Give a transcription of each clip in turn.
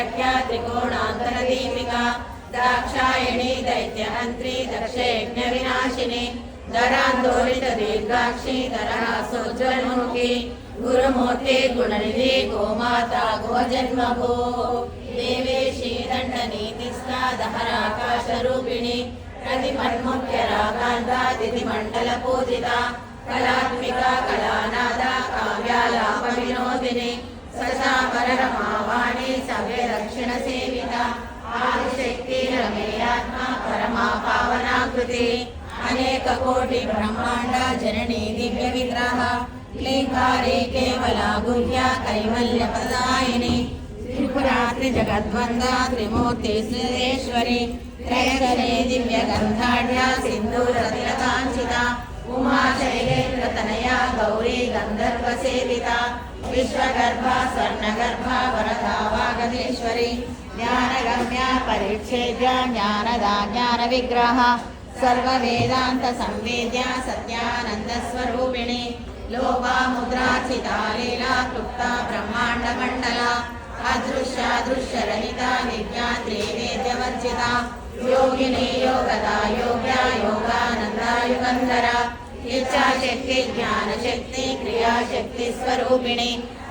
प्रख्या त्रिकोणान्तरदीपिका दाक्षायणी दैत्यहन्त्री दक्षयज्ञविनाशिनी धरान्दोलित दीर्घाक्षी धरासोज्ज्वलमुखी गुरुमूर्ति गुणनिधि गोमाता गोजन्मभू देवेशी दण्डनीतिस्था दहराकाशरूपिणी प्रतिमन्मुख्यराकान्ता तिथिमण्डलपूजिता कलात्मिका कलानादा काव्यालापविनोदिनी सचापररमावाणी सव्यदक्षिणसेविता आदिशक्ति रमेयात्मा परमा पावनाकृति अनेक कोटि ब्रह्मांड जननी दिव्य विग्रह क्लींकारी केवला गुह्या कैवल्य प्रदायिनी त्रिपुरात्रि जगद्वंदा त्रिमूर्ति श्रीश्वरी त्रयधरे दिव्य गंधाढ्या सिंधूर तिलकांचिता उमा शैलेन्द्र तनया गौरी गंधर्व सेविता विश्वगर्भा स्वर्णगर्भा वरदा वागधीश्वरी ज्ञानगम्या परिच्छेद्या ज्ञानदा ज्ञान विग्रह सर्ववेदांत संवेद्या सत्यानंद स्वरूपिणी लोपा मुद्राचिता लीला क्लुप्ता ब्रह्मांड मंडला अदृश्य दृश्य रहिता विज्ञात्री वेद्यवर्जिता योगिनी योगदा योग्या योगानंदा युगंधरा इच्छा शक्ति ज्ञान शक्ति क्रिया शक्ति स्वरूपिणी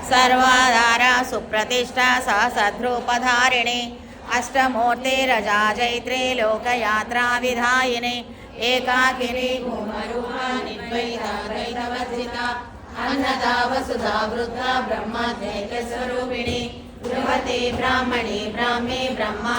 सर्वाधारा सुप्रतिष्ठा सहस्रूपधारिणी अष्टमूर्ति रजा चैत्री लोकयात्रा विधायिनी एकाकिनी भूमरूपा निर्द्वैता द्वैतवर्जिता अन्नदा वसुधा वृद्धा ब्रह्मद्वैत स्वरूपिणी बृहति ब्राह्मणी ब्राह्मी ब्रह्मा